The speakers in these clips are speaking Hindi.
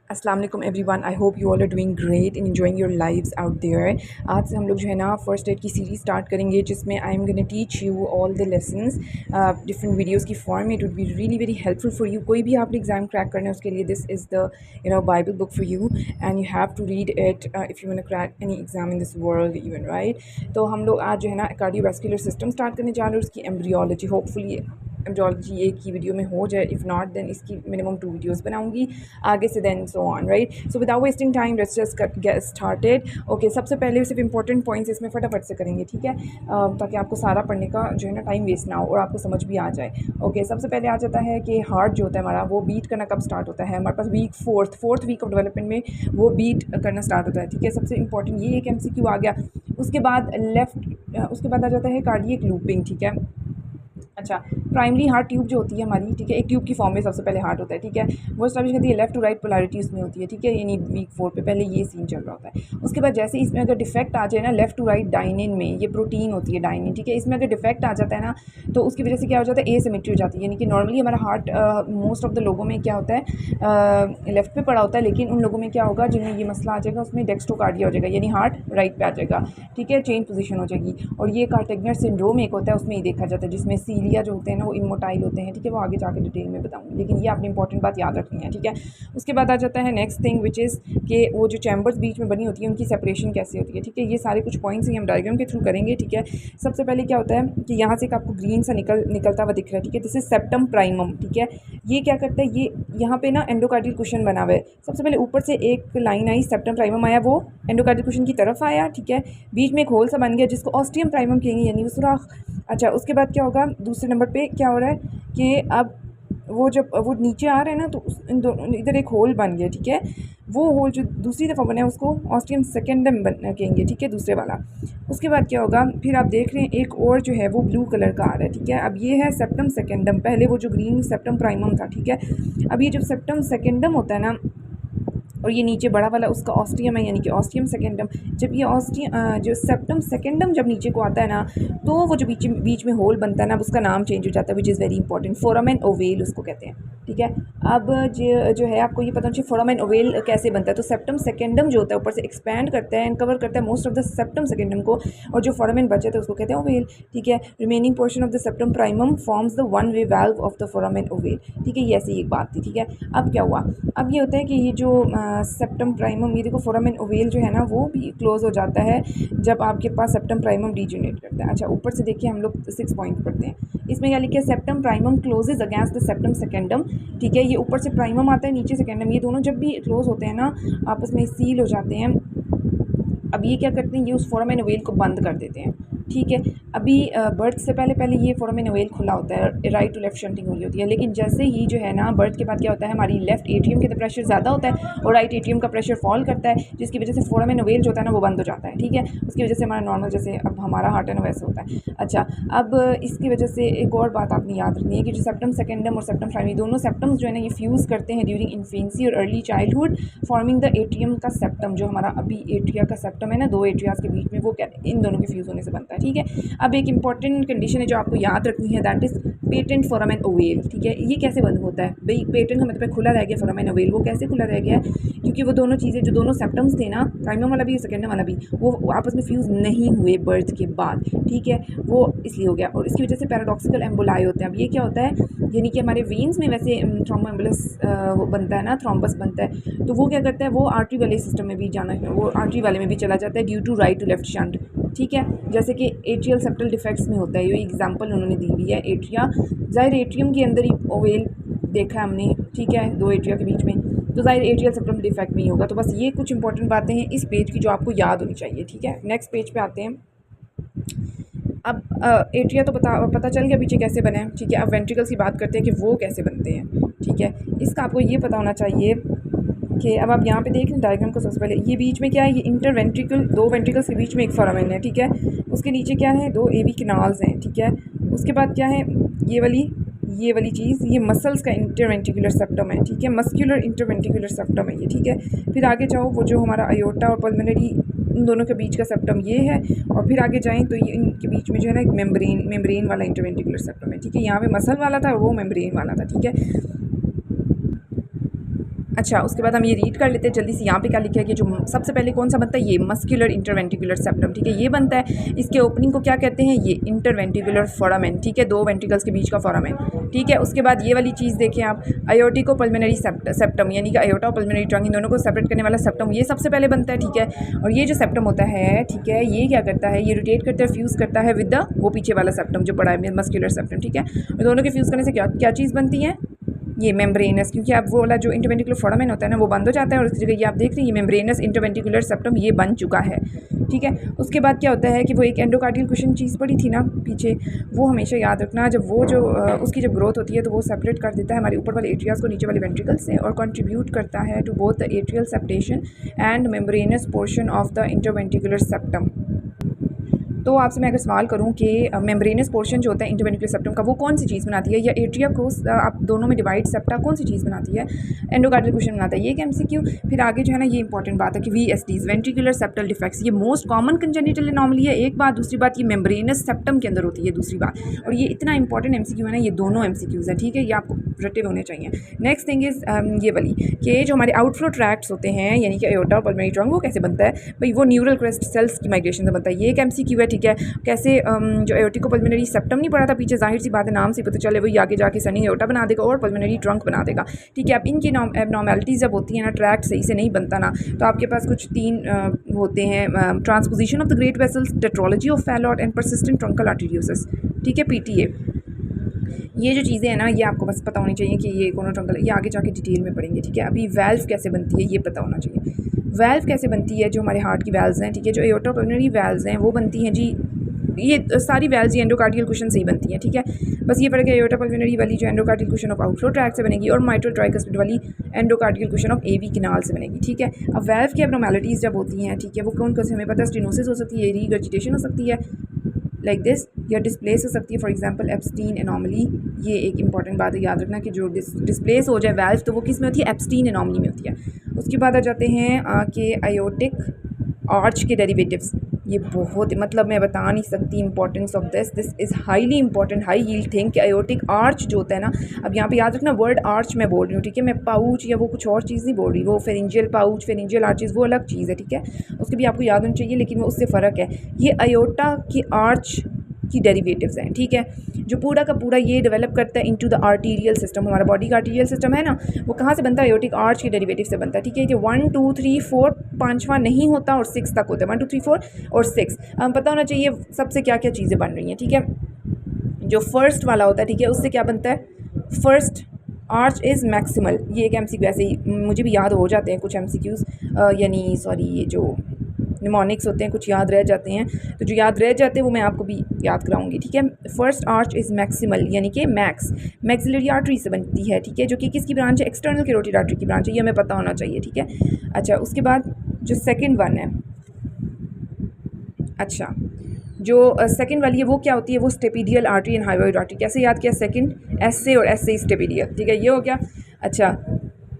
अस्सलाम वालेकुम everyone. I hope you all are doing great in enjoying your lives out there. आज से हम लोग जो है ना फ़र्स्ट एड की सीरीज़ स्टार्ट करेंगे, जिसमें I am gonna teach you all the lessons different videos की फॉर्म में। It would be really very helpful for you. कोई भी आपने एग्ज़ाम क्रैक करना है उसके लिए this is the Bible book for you and you have to read it if you want to crack any exam in this world even, right. तो हम लोग आज जो है ना कार्डियोवैस्कुलर सिस्टम स्टार्ट करने जा रहे हैं, उसकी एम्ब्रियोलॉजी। होपफुली एम्ब्रियोलॉजी एक ही वीडियो में हो जाए, इफ़ नॉट देन इसकी मिनिमम 2 वीडियोस बनाऊंगी आगे से, then so on, right. So without wasting time let's just get started. Okay, सबसे पहले सिर्फ इंपॉर्टेंट पॉइंट्स इसमें फटाफट से करेंगे, ठीक है, ताकि आपको सारा पढ़ने का जो है ना टाइम वेस्ट ना हो और आपको समझ भी आ जाए। ओके, सबसे पहले आ जाता है कि हार्ट जो होता है हमारा, वो बीट करना कब स्टार्ट होता है। हमारे पास फोर्थ वीक ऑफ डेवलपमेंट में वो बीट करना स्टार्ट होता है, ठीक है। सबसे इंपॉर्टेंट ये एक MCQ आ गया। उसके बाद उसके बाद आ जाता है कार्डियक लूपिंग, ठीक है। अच्छा, प्राइमरी हार्ट ट्यूब जो होती है हमारी, ठीक है, एक ट्यूब की फॉर्म में सबसे पहले हार्ट होता है, ठीक है। वो स्टैब्लिश करती है लेफ्ट टू राइट पोलैरिटी उसमें होती है, ठीक है। यानी वीक 4 पे पहले ये सीन चल रहा होता है। उसके बाद जैसे इसमें अगर डिफेक्ट आ जाए ना, लेफ्ट टू राइट डाइनिन में, ये प्रोटीन होती है डाइनिन, ठीक है, इसमें अगर डिफेक्ट आ जाता है ना, तो उसकी वजह से क्या हो जाता है, एसिमेट्री हो जाती है। यानी कि नॉर्मली हमारा हार्ट मोस्ट ऑफ द लोगों में क्या होता है, लेफ्ट पे पड़ा होता है, लेकिन उन लोगों में क्या होगा जिनमें ये मसला आ जाएगा, उसमें डेक्स्ट्रोकार्डिया हो जाएगा, यानी हार्ट राइट पे आ जाएगा, ठीक है, चेंज पोजीशन हो जाएगी। और ये कार्टेगनर सिंड्रोम एक होता है, उसमें ही देखा जाता है, जिसमें सीलिया जो होते हैं ना वो इमोटाइल होते हैं, ठीक है। वो आगे जाकर डिटेल में बताऊंगी, लेकिन ये आपने इंपॉर्टेंट बात याद रखनी है, ठीक है। उसके बाद आ जाता है नेक्स्ट थिंग विच इज़ कि वो जो चैम्बर्स बीच में बनी होती है उनकी सेपरेशन कैसे होती है, ठीक है। ये सारे कुछ पॉइंट्स ही हम डायग्राम के थ्रू करेंगे, ठीक है। सबसे पहले क्या होता है कि यहाँ से एक आपको ग्रीन सा निकलता हुआ दिख रहा है, ठीक है, दिस इज सेप्टम प्राइमम, ठीक है। ये क्या करता है, ये यहाँ पे ना एंडोकार्डियल कुशन बना हुआ है। सबसे पहले ऊपर से एक लाइन आई, सेप्टम प्राइमम आया, वो एंडोकार्डियल कुशन की तरफ आया, ठीक है। बीच में एक होल सा बन गया जिसको ऑस्टियम प्राइमम कहेंगे, यानी वो सुराख। अच्छा, उसके बाद क्या होगा, दूसरे नंबर पे क्या हो रहा है कि अब वो जब वो नीचे आ रहा है ना, तो इधर एक होल बन गया, ठीक है। वो होल जो दूसरी दफ़ा बना है उसको ऑस्टियम सेकेंडम कहेंगे, ठीक है, दूसरे वाला। उसके बाद क्या होगा, फिर आप देख रहे हैं एक और जो है वो ब्लू कलर का आ रहा है, ठीक है। अब ये है सेप्टम सेकेंडम, पहले वो जो ग्रीन सेप्टम प्राइमम था, ठीक है। अब ये जब सेप्टम सेकेंडम होता है ना, और ये नीचे बड़ा वाला उसका ऑस्टियम है, यानी कि ऑस्टियम सेकेंडम। जब ये जो सेप्टम सेकेंडम जब नीचे को आता है ना, तो वो जो बीच में होल बनता है ना, अब उसका नाम चेंज हो जाता है, which is very important, foramen ovale उसको कहते हैं, ठीक है। अब जो है आपको ये पता होना चाहिए फोरामेन ओवेल कैसे बनता है। तो सेप्टम सेकेंडम जो होता है ऊपर से एक्सपैंड करता है एंड कवर करता है most of the septum secundum को, और जो फोरामेन बचा था उसको कहते हैं ओवेल, ठीक है। Remaining portion of the septum primum forms the one way valve of the foramen ovale, ठीक है। ये ऐसी एक बात थी, ठीक है। अब क्या हुआ, अब ये होता है कि ये जो सेप्टम प्राइमम, ये देखो फोरामेन ओवेल जो है ना वो भी क्लोज हो जाता है जब आपके पास सेप्टम प्राइमम डीजेनरेट करता है। अच्छा, ऊपर से देखिए हम लोग 6 पॉइंट पढ़ते हैं, इसमें क्या लिखा है, septum primum closes against the septum secundum, ठीक है। ये ऊपर से प्राइमम आता है, नीचे सेकेंडम, ये दोनों जब भी क्लोज होते हैं ना आपस में सील हो जाते हैं। अब ये क्या करते हैं, ये उस फोरामेन ओवेल को बंद कर देते हैं, ठीक है। अभी बर्थ से पहले ये फोरामेन ओवेल खुला होता है, राइट टू लेफ्ट शंटिंग हो रही होती है, लेकिन जैसे ही जो है ना बर्थ के बाद क्या होता है, हमारी लेफ्ट एट्रियम के अंदर प्रेशर ज़्यादा होता है और राइट एट्रियम का प्रेशर फॉल करता है, जिसकी वजह से फोरामेन ओवेल जो होता है ना वो बंद हो जाता है, ठीक है। उसकी वजह से हमारा नॉर्मल जैसे अब हमारा हार्ट है ना वैसे होता है। अच्छा, अब इसकी वजह से एक और बात आपने याद रखनी है कि जो सेप्टम सेकेंडम और सेप्टम प्राइमरी दोनों सेप्टम्स जो है ना ये फ्यूज़ करते हैं ड्यूरिंग इन्फेंसी और early childhood, forming the atrium का सेप्टम। जो हमारा अभी एट्रिया का सेप्टम है ना, दो एट्रियाज के बीच में, वो क्या इन दोनों के फ्यूज़ होने से बनता है, ठीक है। अब एक इंपॉर्टेंट कंडीशन है जो आपको याद रखनी है, that is patent foramen ovale, ठीक है। ये कैसे बंद होता है भाई, पेटेंट का मतलब खुला रह गया फोरामेन ओवेल, वो कैसे खुला रह गया, क्योंकि वो दोनों चीज़ें जो दोनों सेप्टम्स थे ना, प्राइमम वाला भी सेकेंडम वाला भी, वो आपस में फ्यूज़ नहीं हुए बर्थ के बाद, ठीक है, वो इसलिए हो गया, और इसकी वजह से पैराडॉक्सिकल एम्बोलाई होते हैं। अब ये क्या होता है, यानी कि हमारे वेन्स में वैसे थ्रोम्बो एम्बुलस वो बनता है ना, थ्रोम्बस बनता है, तो वो क्या करता है, वो आर्टरी वाले सिस्टम में भी जाना, वो आर्टरी वाले में भी चला जाता है due to right to left shunt, ठीक है। जैसे कि एट्रियल सेप्टल डिफेक्ट्स में होता है, ये एग्जांपल उन्होंने दी हुई है। एट्रिया, ज़ाहिर एट्रियम के अंदर ही ओवेल देखा है हमने, ठीक है, दो एट्रिया के बीच में, तो ज़ाहिर एट्रियल सेप्टल डिफेक्ट में ही होगा। तो बस ये कुछ इंपॉर्टेंट बातें हैं इस पेज की जो आपको याद होनी चाहिए, ठीक है। नेक्स्ट पेज पे आते हैं। अब एट्रिया तो पता चल गया पीछे कैसे बने हैं, ठीक है। अब वेंट्रिकल्स की बात करते हैं कि वो कैसे बनते हैं, ठीक है। इसका आपको ये पता होना चाहिए कि अब आप यहाँ पे देख लें डायग्राम को। सबसे पहले ये बीच में क्या है, ये इंटर वेंट्रिकल, दो वेंट्रिकल्स के बीच में एक फोरामेन है, ठीक है। उसके नीचे क्या है, दो एवी कैनाल्स हैं, ठीक है। उसके बाद क्या है, ये वाली चीज़, ये मसल्स का इंटरवेंट्रिकुलर सेप्टम है, ठीक है, मस्कुलर इंटरवेंट्रिकुलर सेप्टम है ये, ठीक है। फिर आगे जाओ, वो जो हमारा अयोर्टा और पल्मोनरी, इन दोनों के बीच का सेप्टम ये है, और फिर आगे जाएं तो ये इनके बीच में जो है ना एक मेम्ब्रेन वाला इंटरवेंट्रिकुलर सेप्टम है, ठीक है। यहाँ पे मसल वाला था और वो मेम्ब्रेन वाला था, ठीक है। अच्छा, उसके बाद हम ये रीड कर लेते हैं जल्दी से। यहाँ पे क्या लिखा है कि जो सबसे पहले कौन सा बनता है, ये मस्कुलर इंटरवेंट्रिकुलर सेप्टम, ठीक है, ये बनता है। इसके ओपनिंग को क्या कहते हैं, ये इंटरवेंट्रिकुलर फोरामेन, ठीक है, दो वेंट्रिकल्स के बीच का फोरामेन, ठीक है। उसके बाद ये वाली चीज़ देखें आप, अयोर्टिको पल्मोनरी सेप्टम, यानी कि अयोर्टा और पल्मोनरी ट्रंक, इन दोनों को सेपरेट करने वाला सेप्टम ये सबसे पहले बनता है, ठीक है। और ये जो सेप्टम होता है, ठीक है, ये क्या करता है, ये रोटेट करता है, फ्यूज़ करता है विद द वो पीछे वाला सेप्टम जो बड़ा है मस्कुलर सेप्टम, ठीक है। और दोनों के फ्यूज़ करने से क्या क्या चीज़ बनती है, ये मेम्ब्रेनस, क्योंकि आप वो वाला जो इंटरवेंट्रिकुलर फोरामेन होता है ना वो बंद हो जाता है और उसकी जगह ये आप देख रहे हैं ये मेम्ब्रेनस इंटरवेंट्रिकुलर सेप्टम ये बन चुका है, ठीक है। उसके बाद क्या होता है कि वो एक एंडोकार्डियल कुशन चीज़ पड़ी थी ना पीछे, वो हमेशा याद रखना, जब वो जो उसकी जब ग्रोथ होती है तो वो सेपरेट कर देता है हमारे ऊपर वाले एट्रियाज को नीचे वाले वेंट्रिकल से और कंट्रीब्यूट करता है to both the atrial septation and membranous portion of the interventricular septum. तो आपसे मैं अगर सवाल करूं कि मेम्ब्रेनस पोर्शन जो होता है इंटरवेंट्रिकुलर सेप्टम का वो कौन सी चीज़ बनाती है, या एट्रिया क्रॉस आप दोनों में डिवाइड सेप्टा कौन सी चीज़ बनाती है, एंडोकार्डियल कुशन बनाता है, ये एक एमसीक्यू। फिर आगे जो है ना ये इंपॉर्टेंट बात है कि वीएसडीज वेंट्रिकुलर सेप्टल डिफेक्ट्स ये मोस्ट कॉमन कंजेनिटल एनॉमली है, एक बात। दूसरी बात ये मेम्ब्रेनस सेप्टम के अंदर होती है, दूसरी बात। और ये इतना इंपॉर्टेंट एमसीक्यू है ना, ये दोनों एमसीक्यूज़ है, ठीक है, ये आपको रटे होने चाहिए। नेक्स्ट थिंग इज़ ये वाली कि जो हमारे आउटफ्लो ट्रैक्ट्स होते हैं यानी कि अयोर्टा और पल्मोनरी ट्रंक वो कैसे बनता है भाई, वो न्यूरल क्रेस्ट सेल्स की माइग्रेशन से बनता है, ये एक एमसीक्यू है, ठीक है। कैसे जो एयोर्टिको पल्मोनरी सेप्टम नहीं पड़ा था पीछे, जाहिर सी बात है नाम से पता चले वही आगे जाके सनी एयोर्टा बना देगा और पल्मोनरी ट्रंक बना देगा, ठीक है। अब इनकी एबनॉर्मैलिटीज़ जब होती है ना, ट्रैक्ट सही से नहीं बनता ना, तो आपके पास कुछ तीन होते हैं, transposition of the great vessels, tetralogy of Fallot and persistent truncal arteriosus, ठीक है, पीटीए। ये जो चीज़ें हैं ना ये आपको बस पता होनी चाहिए कि ये कौन ट्रंकल है, ये आगे जाके डिटेल में पढ़ेंगे, ठीक है। अभी वैल्व कैसे बनती है ये पता होना चाहिए। वैल्व कैसे बनती है, जो हमारे हार्ट की वैल्व्स हैं, ठीक है, जो एयोर्टा पल्मोनरी वैल्व्स हैं वो बनती हैं जी, ये सारी वैल्व्स ये एंडोकार्डियल कुशन से ही बनती हैं, ठीक है। बस ये पड़ गया एयोर्टा पल्मोनरी वाली जो endocardial cushion of outflow tract से बनेगी और माइट्रल ट्राइकस्पिड वाली endocardial cushion of AV canal से बनेगी, ठीक है। अब वैल्व की एबनॉर्मैलिटीज़ जब होती हैं, ठीक है, वो कौन कौन से हमें पता है, स्टेनोसिस हो सकती है, रीगर्जिटेशन हो सकती है लाइक दिस, या डिस्प्लेस हो सकती है, फॉर एग्जांपल एप्स्टीन एनॉमली। ये एक इंपॉर्टेंट बात है, याद रखना कि जो डिस्प्लेस हो जाए वैल्व तो वो किस में होती है, एप्स्टीन एनॉमली में होती है। उसके बाद आ जाते हैं कि आयोटिक आर्च के डेरिवेटिव्स, ये बहुत मतलब मैं बता नहीं सकती importance of this is highly important high yield thing कि आयोटिक आर्च जो होता है ना, अब यहाँ पे याद रखना वर्ड आर्च मैं बोल रही हूँ, ठीक है, मैं पाउच या वो कुछ और चीज़ नहीं बोल रही, वो फेरेंजियल पाउच फेरेंजियल आर्चेस वो अलग चीज़ है, ठीक है, उसके भी आपको याद होना चाहिए, लेकिन वो उससे फ़र्क है। ये आयोटा की आर्च की डेरिवेटिव्स हैं, ठीक है, जो पूरा का पूरा ये डेवलप करता है इनटू द आर्टीरियल सिस्टम, हमारा बॉडी का आर्टीरियल सिस्टम है ना, वो कहाँ से बनता है, आयोटिक आर्च के डेरिवेटिव से बनता है, ठीक है। जो 1 2 3 4 5वां नहीं होता और 6 तक होता है, 1 2 3 4 और 6, हमें पता होना चाहिए सबसे क्या क्या चीज़ें बन रही हैं, ठीक है। जो फर्स्ट वाला होता है, ठीक है, उससे क्या बनता है, फर्स्ट आर्च इज़ मैक्सिमल, ये एक एमसीक्यू ऐसे ही मुझे भी याद हो जाते हैं कुछ एमसीक्यूज़, यानी सॉरी ये जो निमोनिक्स होते हैं कुछ याद रह जाते हैं, तो जो याद रह जाते हैं वो मैं आपको भी याद कराऊंगी, ठीक है। फर्स्ट आर्च इज़ मैक्सिमल यानी कि मैक्सिलरी आर्टरी से बनती है, ठीक है, जो कि किसकी ब्रांच है, एक्सटर्नल कैरोटिड आर्टरी की ब्रांच है, ये हमें पता होना चाहिए, ठीक है। अच्छा, उसके बाद जो सेकेंड वन है, अच्छा जो सेकंड वाली है वो क्या होती है, वो स्टेपिडियल आर्टरी एंड हाइवॉइड आर्टरी, कैसे याद किया, सेकंड एस से और एस से स्टेपिडियल, ठीक है, ये हो गया। अच्छा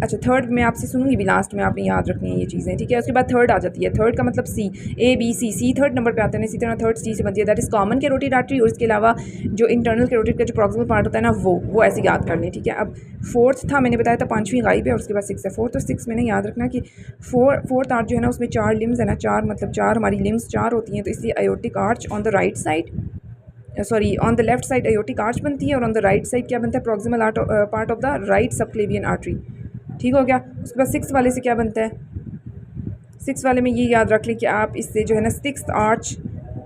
थर्ड मैं आपसे सुनूंगी भी, लास्ट में आपने याद रखनी है ये चीज़ें, ठीक है। उसके बाद थर्ड आ जाती है, थर्ड का मतलब C, A B C third number पे आते हैं, इसी तरह थर्ड सी से बनती है, that is common carotid artery, और इसके अलावा जो इंटरनल कैरोटिड का जो प्रॉक्सिमल पार्ट होता है ना वो ऐसे याद कर लें, ठीक है। अब फोर्थ था मैंने बताया था, पाँचवीं गायब है और उसके बाद 6 है, फोर्थ और 6 मैंने याद रखना कि फोर्थ आर्च जो है ना उसमें 4 लिम्स है ना, 4 मतलब 4 हमारी लिम्स 4 होती हैं, तो इसलिए aortic arch on the right side, sorry on the left side aortic arch बनती है और ऑन द राइट साइड क्या बनता है, proximal part of the right subclavian artery, ठीक हो गया। उसके बाद 6 वाले से क्या बनता है, 6 वाले में ये याद रख लें कि आप इससे जो है ना 6th आर्च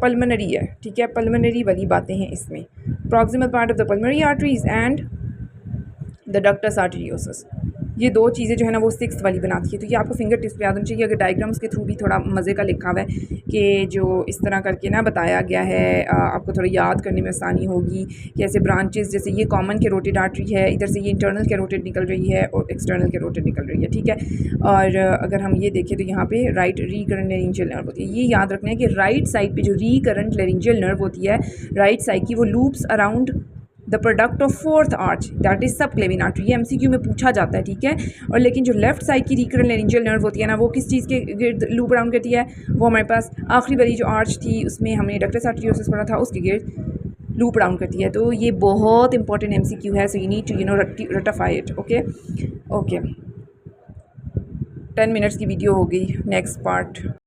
पल्मोनरी है, ठीक है, पल्मोनरी वाली बातें हैं इसमें, proximal part of the pulmonary arteries and the ductus arteriosus, ये दो चीज़ें जो है ना वो 6th वाली बनाती है, तो ये आपको फिंगर टिप्स पे याद होनी चाहिए। अगर डायग्राम्स के थ्रू भी थोड़ा मज़े का लिखा हुआ है कि जो इस तरह करके ना बताया गया है, आपको थोड़ा याद करने में आसानी होगी कि ऐसे ब्रांचेस, जैसे ये कॉमन कैरोटिड आर्टरी है, इधर से ये इंटरनल कैरोटिड निकल रही है और एक्सटर्नल कैरोटिड निकल रही है, ठीक है। और अगर हम ये देखें तो यहाँ पे राइट रीकरेंट लेरिंजियल नर्व होती है, ये याद रखना है कि राइट साइड पर जो रीकरेंट लेरिंजियल नर्व होती है राइट साइड की, वो loops around the product of fourth arch that is subclavian artery, ये एमसीक्यू में पूछा जाता है, ठीक है। और लेकिन जो लेफ्ट साइड की रिकरेंट लेरिंजियल नर्व होती है ना, वो किस चीज़ के गिर्द लूप अराउंड करती है, वो हमारे पास आखिरी वाली जो आर्च थी उसमें हमने डक्टस आर्टेरियोसिस पढ़ा था, उसके गिर्द लूप अराउंड करती है। तो ये बहुत इंपॉर्टेंट एमसीक्यू है, सो यू नीड टू रटिफाई इट, ओके। 10 मिनट्स की वीडियो हो गई। Next part.